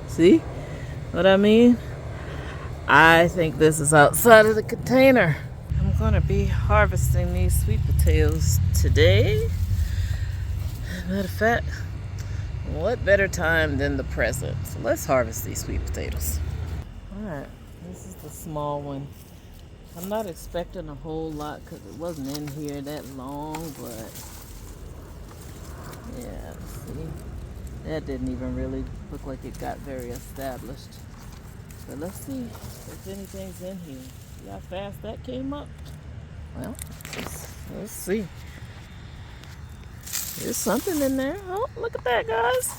See what I mean? I think this is outside of the container. I'm gonna be harvesting these sweet potatoes today. Matter of fact, what better time than the present? So let's harvest these sweet potatoes. Alright, this is the small one. I'm not expecting a whole lot because it wasn't in here that long, but yeah, see, that didn't even really look like it got very established. But let's see if anything's in here. See how fast that came up? Well, let's see. There's something in there. Oh, look at that, guys.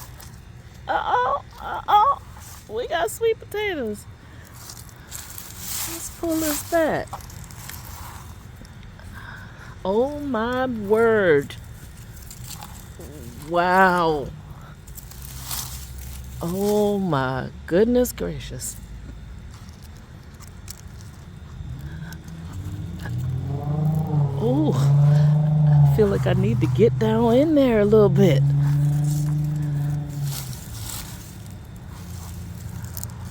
Uh-oh. We got sweet potatoes. Let's pull this back. Oh my word. Wow. Oh my goodness gracious. Oh, I feel like I need to get down in there a little bit.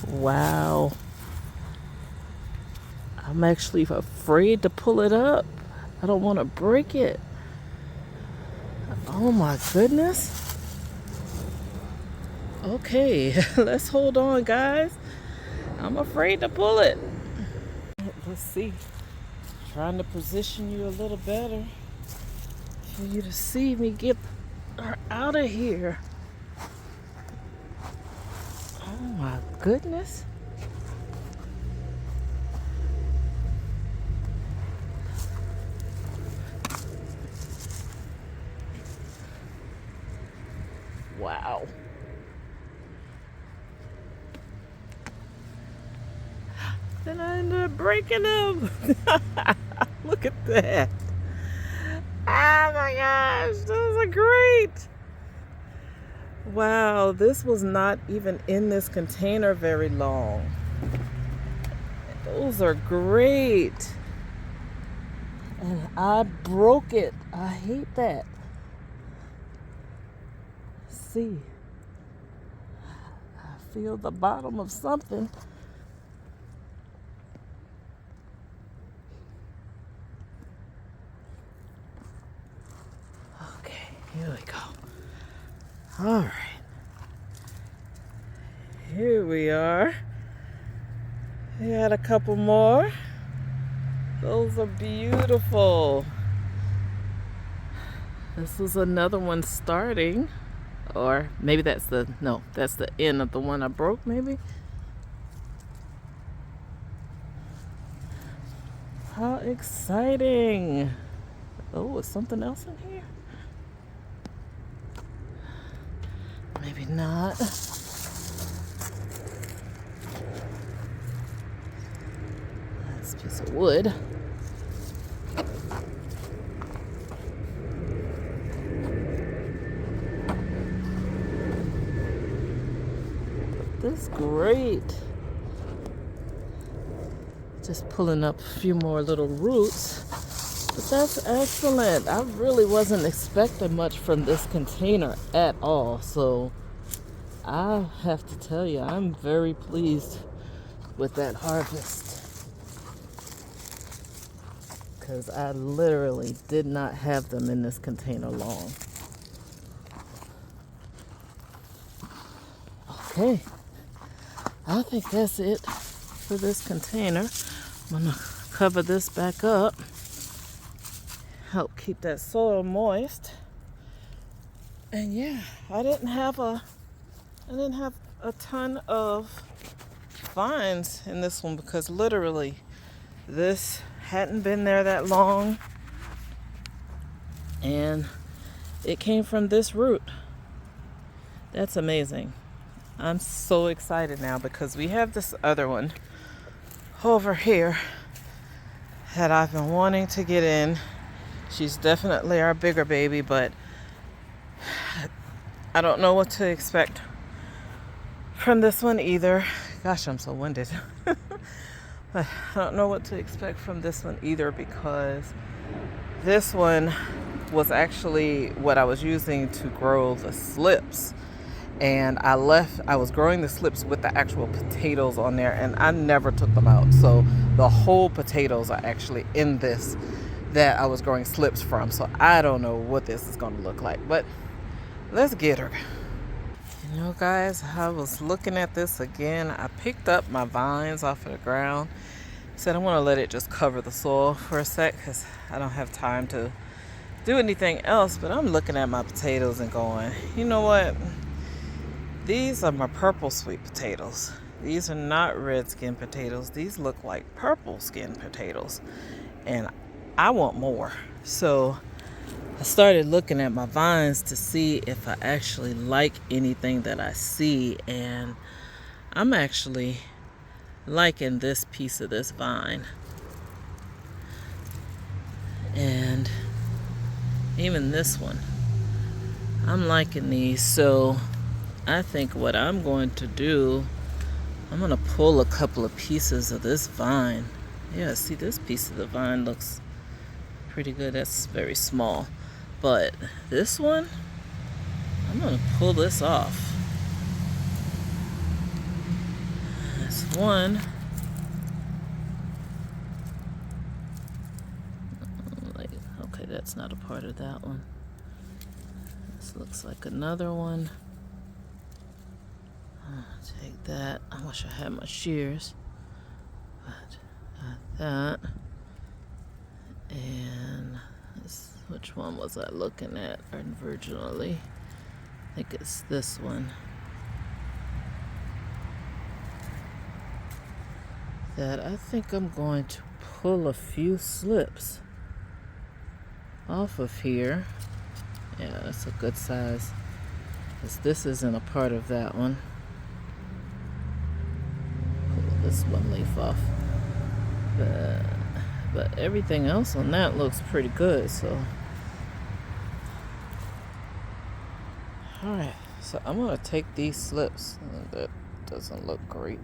Wow. I'm actually afraid to pull it up. I don't want to break it. Oh my goodness. Okay, let's hold on, guys. I'm afraid to pull it. Let's see. Trying to position you a little better for you to see me get her out of here. Oh my goodness. Wow. Then I ended up breaking them. Look at that. Oh my gosh, those are great. Wow, this was not even in this container very long. Those are great. And I broke it. I hate that. See, I feel the bottom of something. Okay, here we go. All right. Here we are. We had a couple more. Those are beautiful. This was another one starting. Or maybe that's the end of the one I broke, maybe. How exciting. Oh, is something else in here? Maybe not. That's a piece of wood. This is great. Just pulling up a few more little roots. But that's excellent. I really wasn't expecting much from this container at all. So I have to tell you, I'm very pleased with that harvest. Because I literally did not have them in this container long. Okay. I think that's it for this container. I'm gonna cover this back up, help keep that soil moist. And yeah, I didn't have a ton of finds in this one because literally this hadn't been there that long and it came from this root. That's amazing. I'm so excited now because we have this other one over here that I've been wanting to get in. She's definitely our bigger baby, but I don't know what to expect from this one either. Gosh, I'm so winded. But I don't know what to expect from this one either because this one was actually what I was using to grow the slips. and I was growing the slips with the actual potatoes on there, and I never took them out. So the whole potatoes are actually in this that I was growing slips from. So I don't know what this is going to look like, but let's get her. You know, guys, I was looking at this again. I picked up my vines off of the ground. Said I want to let it just cover the soil for a sec because I don't have time to do anything else. But I'm looking at my potatoes and going, you know what? These are my purple sweet potatoes. These are not red skin potatoes. These look like purple skin potatoes. And I want more. So I started looking at my vines to see if I actually like anything that I see, and I'm actually liking this piece of this vine. And even this one. I'm liking these, so I think what I'm going to do, I'm going to pull a couple of pieces of this vine. Yeah, see, this piece of the vine looks pretty good. That's very small. But this one, I'm going to pull this off. This one. Okay, that's not a part of that one. This looks like another one. Take that. I wish I had my shears. But got that. And this, which one was I looking at originally? I think it's this one. That I think I'm going to pull a few slips off of here. Yeah, that's a good size. This isn't a part of that one. Pull this one leaf off. But everything else on that looks pretty good, so. Alright, so I'm going to take these slips. That doesn't look great.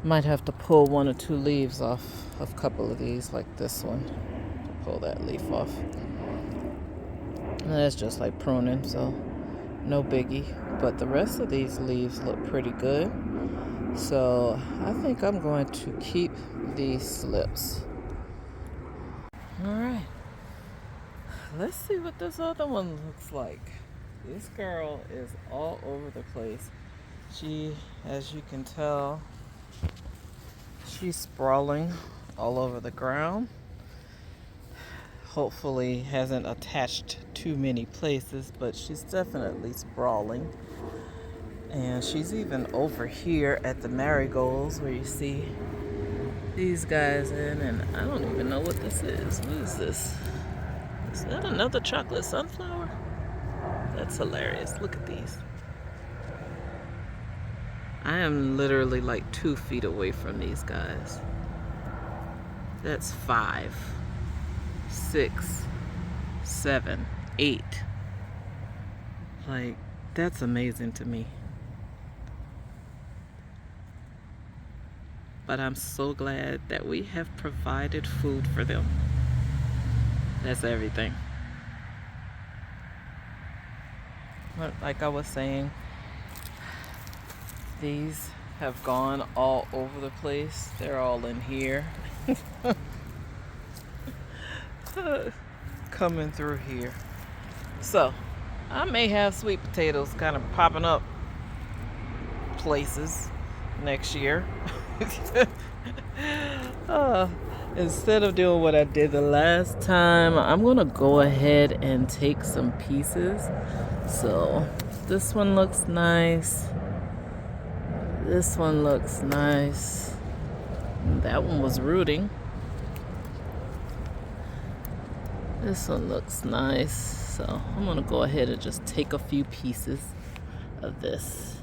Might have to pull one or two leaves off of a couple of these, like this one. To pull that leaf off. And that's just like pruning, so no biggie. But the rest of these leaves look pretty good. So I think I'm going to keep these slips. Alright. Let's see what this other one looks like. This girl is all over the place. She, as you can tell, she's sprawling all over the ground. Hopefully hasn't attached too many places, but she's definitely sprawling. And she's even over here at the marigolds where you see these guys in, and I don't even know what this is. What is this? Is that another chocolate sunflower? That's hilarious. Look at these. I am literally like 2 feet away from these guys. That's 5, 6, 7, 8. Like, that's amazing to me. But I'm so glad that we have provided food for them. That's everything. But like I was saying, these have gone all over the place. They're all in here. Coming through here. So, I may have sweet potatoes kind of popping up places next year. Instead of doing what I did the last time, I'm gonna go ahead and take some pieces. So this one looks nice. This one looks nice. That one was rooting. This one looks nice. So I'm gonna go ahead and just take a few pieces of this.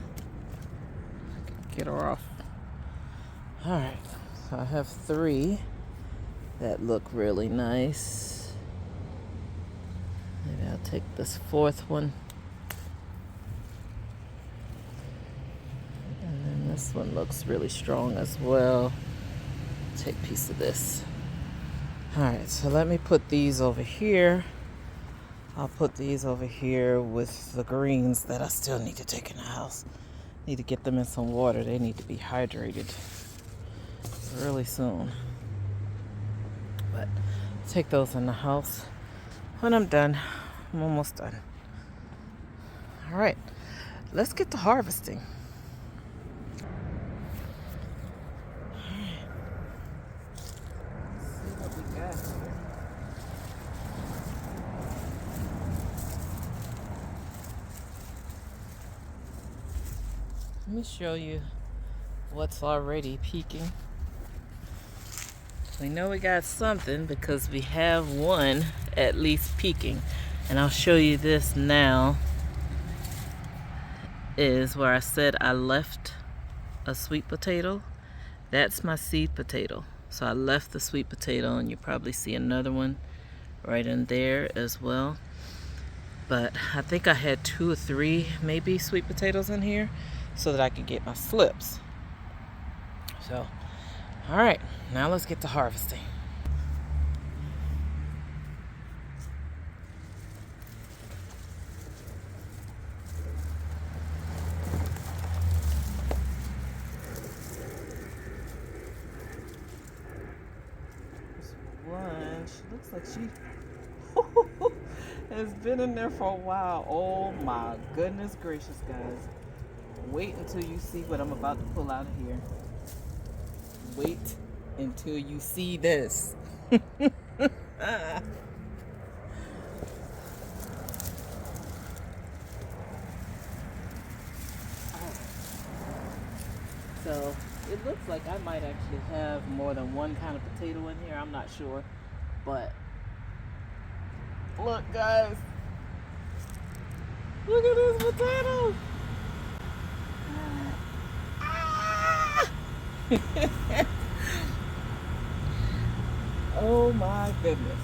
Get her off. Alright, so I have 3 that look really nice. Maybe I'll take this 4th one. And then this one looks really strong as well. Take a piece of this. Alright, so let me put these over here. I'll put these over here with the greens that I still need to take in the house. Need to get them in some water. They need to be hydrated really soon. But take those in the house when I'm done. I'm almost done. All right, let's get to harvesting. Let me show you what's already peaking. We know we got something because we have one at least peaking. And I'll show you this now. Is where I said I left a sweet potato. That's my seed potato. So I left the sweet potato, and you probably see another one right in there as well. But I think I had 2 or 3 maybe sweet potatoes in here so that I could get my slips. So, all right, now let's get to harvesting. This one, she looks like she has been in there for a while. Oh my goodness gracious, guys. Wait until you see what I'm about to pull out of here. Wait until you see this. So it looks like I might actually have more than one kind of potato in here. I'm not sure. But look, guys. Look at this potato. Oh my goodness.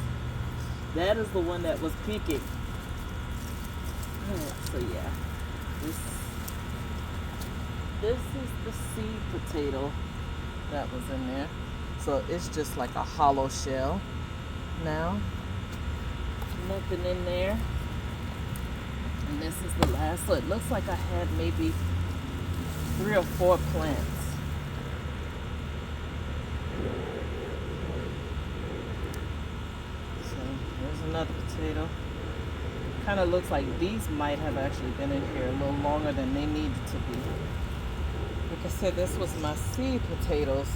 That is the one that was peaking. So yeah, this is the seed potato that was in there. So it's just like a hollow shell now. Nothing in there. And this is the last. So it looks like I had maybe 3 or 4 plants. So there's another potato. Kind of looks like these might have actually been in here a little longer than they needed to be. Like I said, this was my seed potatoes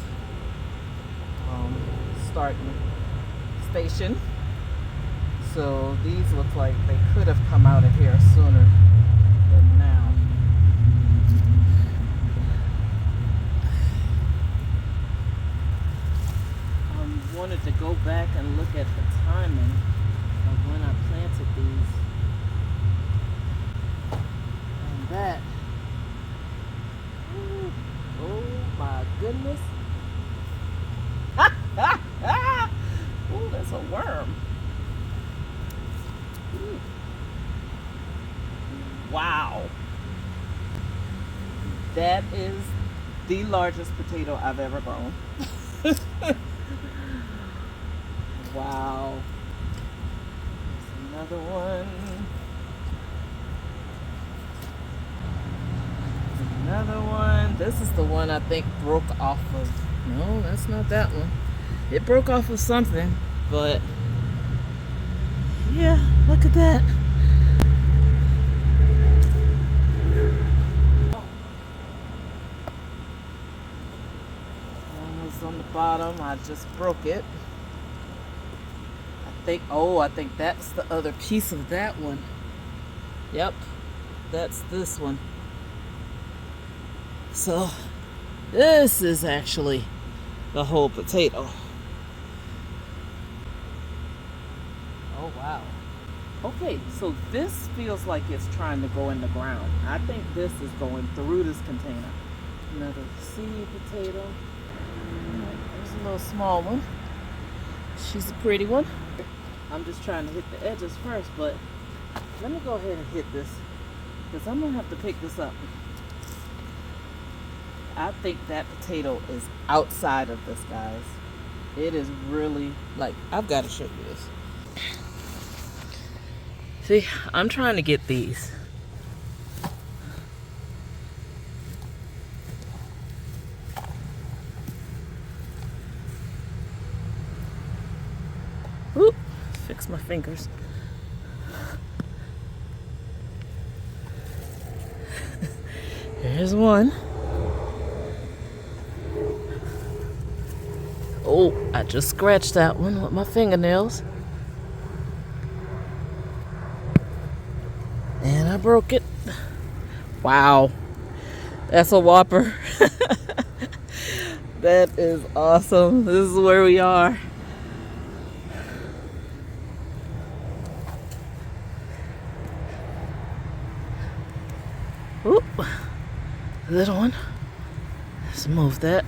starting station. So these look like they could have come out of here sooner than now. I wanted to go back and look at the timing of when I planted these. And that, oh my goodness. Oh, that's a worm. Ooh. Wow. That is the largest potato I've ever grown. Wow. There's another one. Another one. This is the one I think broke off of. No, that's not that one. It broke off of something, but yeah, look at that. One was on the bottom. I just broke it. I think that's the other piece of that one. Yep, that's this one. So this is actually the whole potato. Oh wow. Okay, so this feels like it's trying to go in the ground. I think this is going through this container. Another seed potato. There's a little small one. She's a pretty one. I'm just trying to hit the edges first, but let me go ahead and hit this because I'm gonna have to pick this up. I think that potato is outside of this, guys. It is really, like, I've got to show you this. See, I'm trying to get these. Oop, fix my fingers. Here's one. Oh, I just scratched that one with my fingernails. And I broke it. Wow. That's a whopper. That is awesome. This is where we are. Oop. Little one. Let's move that.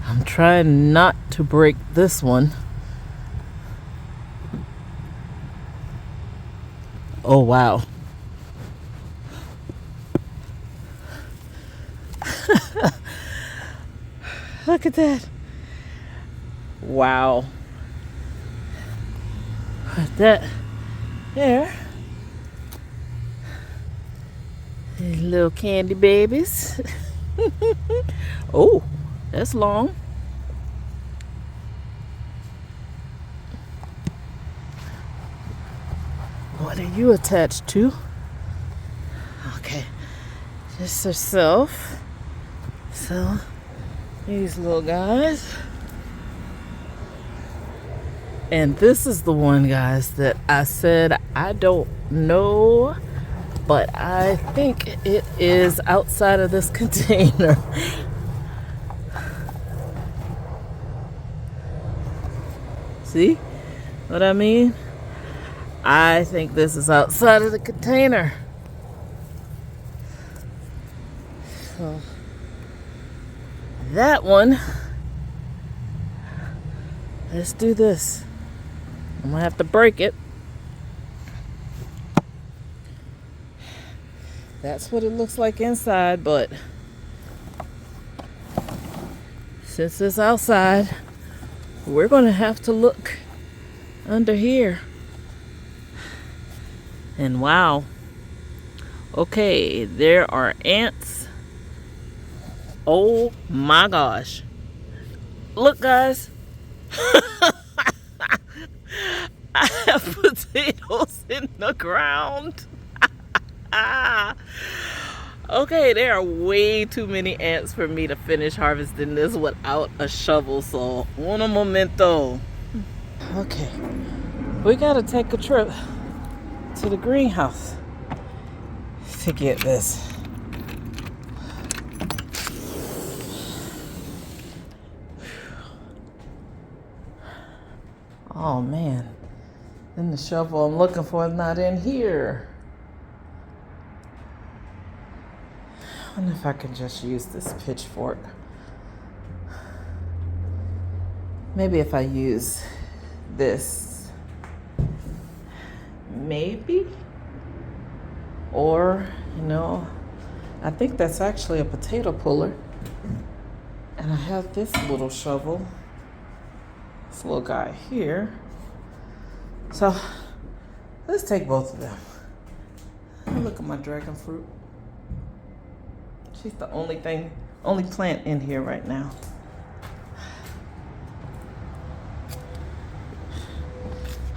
I'm trying not to break this one. Oh, wow. Look at that. Wow. Put that there. These little candy babies. Oh, that's long. What are you attached to? Okay, just herself. So, these little guys. And this is the one, guys, that I said I don't know, but I think it is outside of this container. See what I mean? I think this is outside of the container. So that one, let's do this. I'm gonna have to break it. That's what it looks like inside, but since it's outside, we're gonna have to look under here. And wow. Okay, there are ants. Oh my gosh. Look, guys. I have potatoes in the ground. Okay, there are way too many ants for me to finish harvesting this without a shovel, so uno momento. Okay, we gotta take a trip to the greenhouse to get this. Oh man, then the shovel I'm looking for is not in here. I wonder if I can just use this pitchfork. Maybe if I use this, maybe. Or, you know, I think that's actually a potato puller. And I have this little shovel, this little guy here. So let's take both of them. Look at my dragon fruit. She's the only plant in here right now.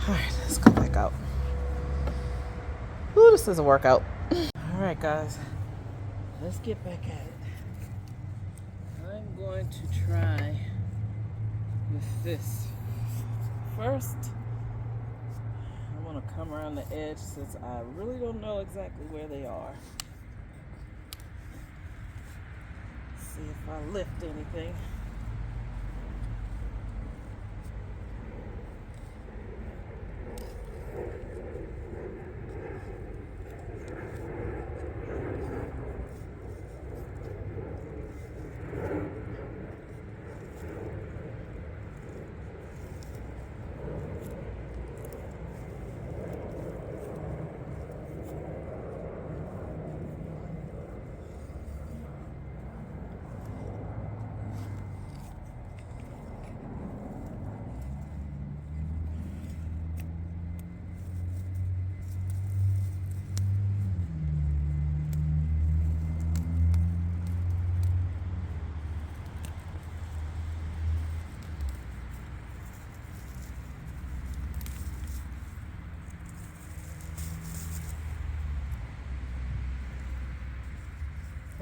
All right, let's go back out. Ooh, this is a workout. All right, guys, let's get back at it. I'm going to try with this first. I'm going to come around the edge since I really don't know exactly where they are. See if I lift anything.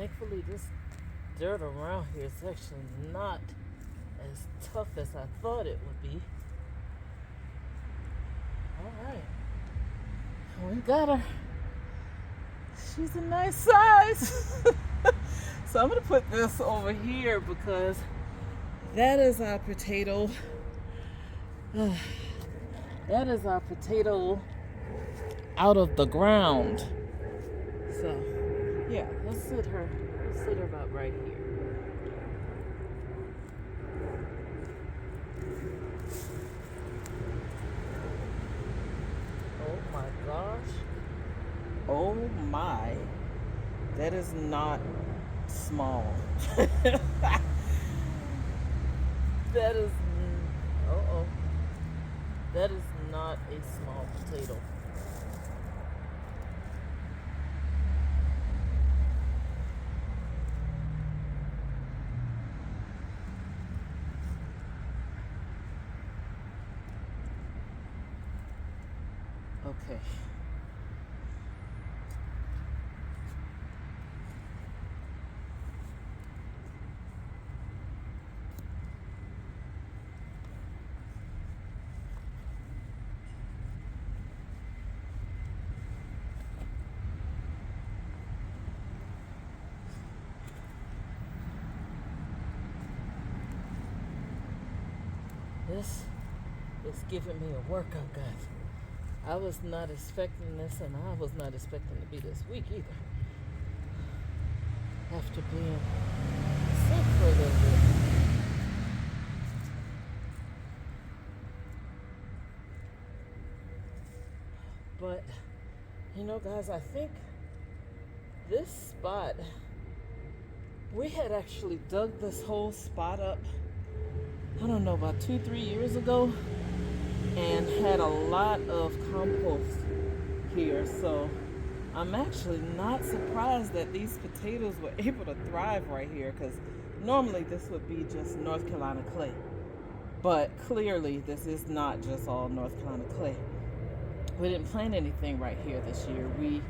Thankfully, this dirt around here is actually not as tough as I thought it would be. Alright. We got her. She's a nice size. So I'm going to put this over here because that is our potato. That is our potato out of the ground. So, yeah, let's sit her about right here. Oh my gosh. Oh my. That is not small. That is, that is not a small potato. Okay. This is giving me a workout, guys. I was not expecting this, and I was not expecting to be this weak either. After being sick for a little bit. But, you know, guys, I think this spot, we had actually dug this whole spot up, I don't know, about 2-3 years ago, and had a lot of compost here. So I'm actually not surprised that these potatoes were able to thrive right here, because normally this would be just North Carolina clay. But clearly this is not just all North Carolina clay. We didn't plant anything right here this year. We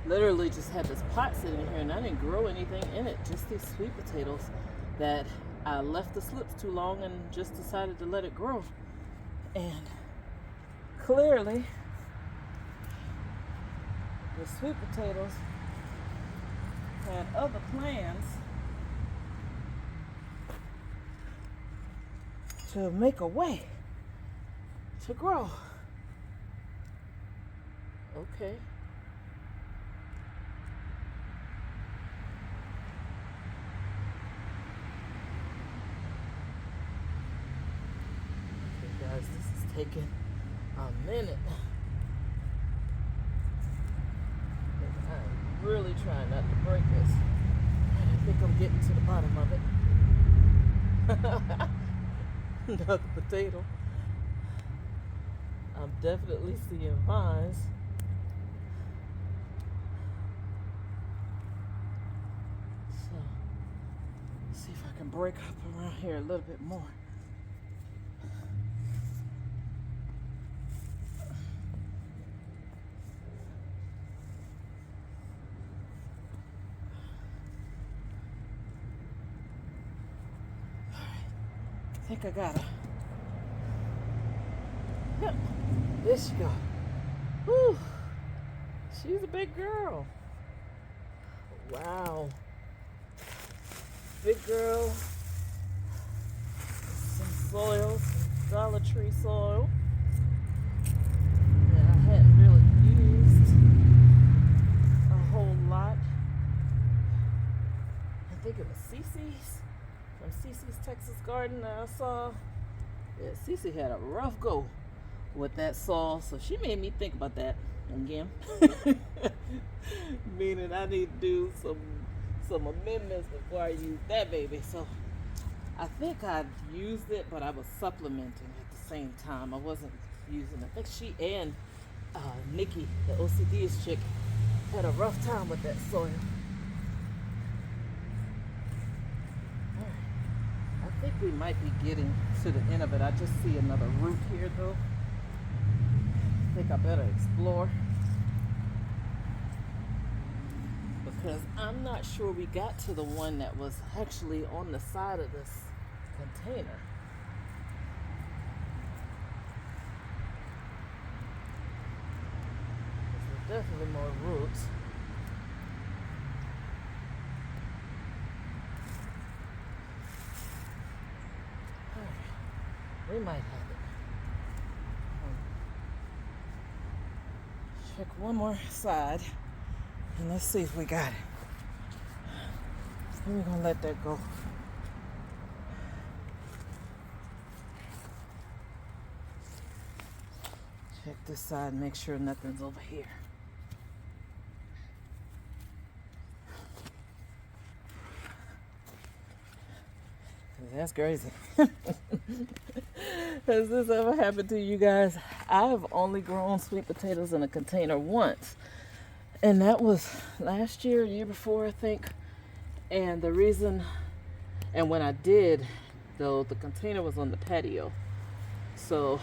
literally just had this pot sitting here, and I didn't grow anything in it, just these sweet potatoes that I left the slips too long and just decided to let it grow. And clearly the sweet potatoes had other plans to make a way to grow. Okay. Guys, this is taking a minute. I'm really trying not to break this. I think I'm getting to the bottom of it. Another potato. I'm definitely seeing vines. So, let's see if I can break up around here a little bit more. I think I got her. Yep, there she go. Whew. She's a big girl. Wow. Big girl. Some soil, some Dollar Tree soil that I hadn't really used a whole lot. I think it was Cece's. From Cece's Texas Garden that I saw. Yeah, Cece had a rough go with that soil, so she made me think about that again. Meaning I need to do some amendments before I use that baby. So I think I used it, but I was supplementing at the same time. I wasn't using it. I think she and Nikki, the OCD's chick, had a rough time with that soil. I think we might be getting to the end of it. I just see another root here though. I think I better explore, because I'm not sure we got to the one that was actually on the side of this container. There's definitely more roots. We might have it. Check one more side and let's see if we got it. Then we're gonna let that go. Check this side and make sure nothing's over here. That's crazy. Has this ever happened to you guys? I've only grown sweet potatoes in a container once. And that was last year, year before, I think. And the reason, and when I did, though, the container was on the patio. So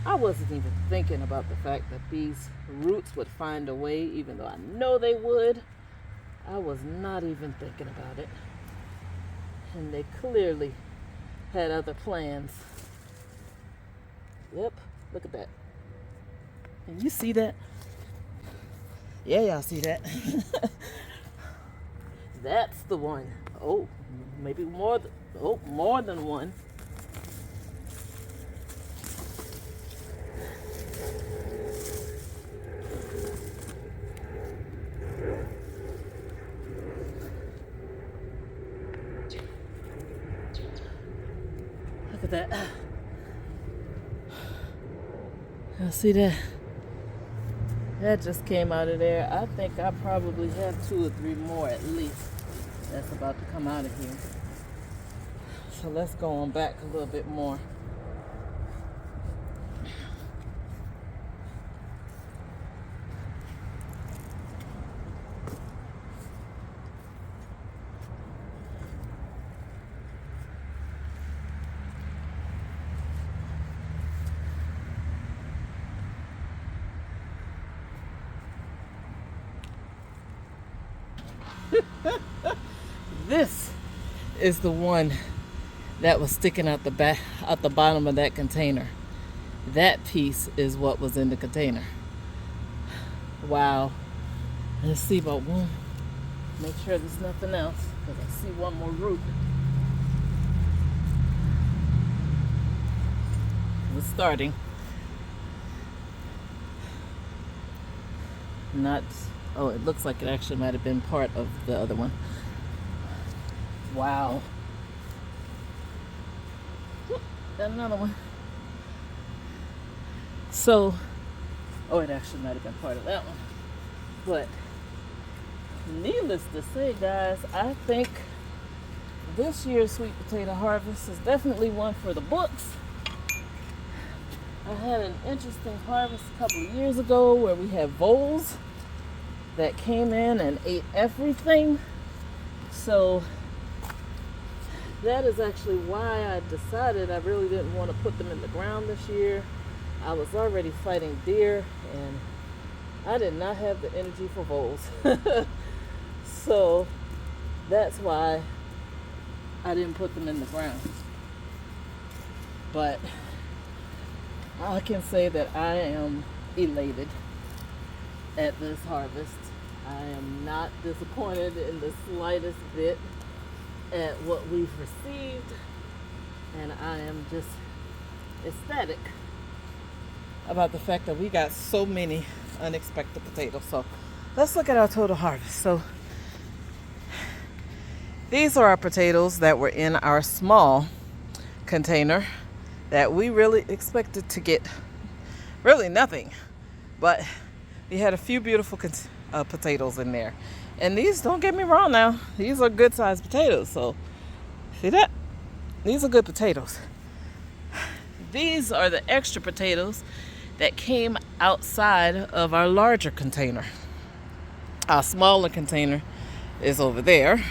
I wasn't even thinking about the fact that these roots would find a way, even though I know they would. I was not even thinking about it. And they clearly had other plans. Yep, look at that. Can you see that? Yeah, y'all see that? That's the one. Oh, maybe more than one. Look at that. Y'all see that? That just came out of there. I think I probably have 2 or 3 more at least that's about to come out of here. So let's go on back a little bit more. This is the one that was sticking out the bottom of that container. That piece is what was in the container. Wow. Let's see about one. Make sure there's nothing else, because I see one more root. It's starting. Not. Oh, it looks like it actually might have been part of the other one. Wow. Got another one. So, oh, it actually might have been part of that one. But, needless to say, guys, I think this year's sweet potato harvest is definitely one for the books. I had an interesting harvest a couple of years ago where we had voles that came in and ate everything. So that is actually why I decided I really didn't want to put them in the ground this year. I was already fighting deer and I did not have the energy for voles. So that's why I didn't put them in the ground. But I can say that I am elated at this harvest. I am not disappointed in the slightest bit at what we've received, and I am just ecstatic about the fact that we got so many unexpected potatoes. So let's look at our total harvest. So these are our potatoes that were in our small container that we really expected to get really nothing, but we had a few beautiful potatoes in there. And these, don't get me wrong now, these are good sized potatoes. So see that? These are good potatoes. These are the extra potatoes that came outside of our larger container. Our smaller container is over there.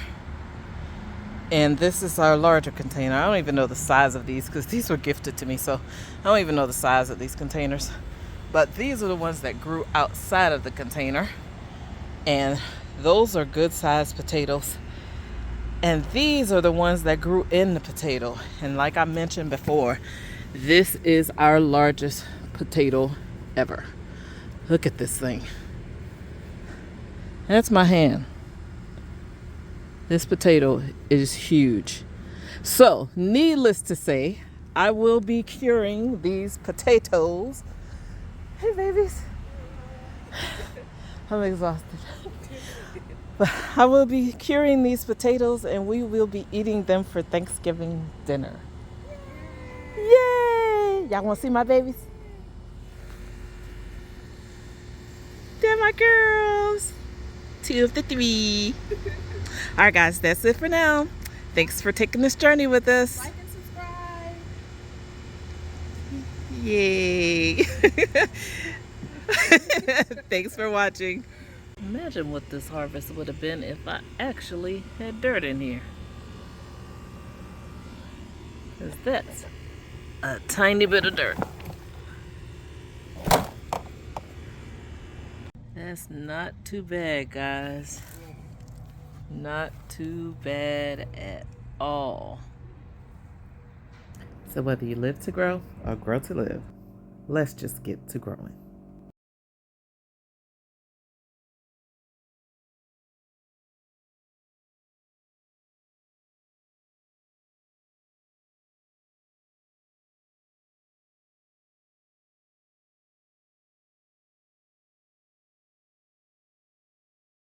And this is our larger container. I don't even know the size of these because these were gifted to me. So I don't even know the size of these containers. But these are the ones that grew outside of the container. And Those are good sized potatoes. And these are the ones that grew in the potato. And like I mentioned before, this is our largest potato ever. Look at this thing. That's my hand. This potato is huge. So, needless to say, I will be curing these potatoes. Hey, babies. I'm exhausted. But I will be curing these potatoes and we will be eating them for Thanksgiving dinner. Yay! Y'all want to see my babies? They're my girls. 2 of the 3. All right, guys, that's it for now. Thanks for taking this journey with us. Like and subscribe. Yay. Thanks for watching. Imagine what this harvest would have been if I actually had dirt in here. Because that's a tiny bit of dirt. That's not too bad, guys. Not too bad at all. So whether you live to grow or grow to live, let's just get to growing.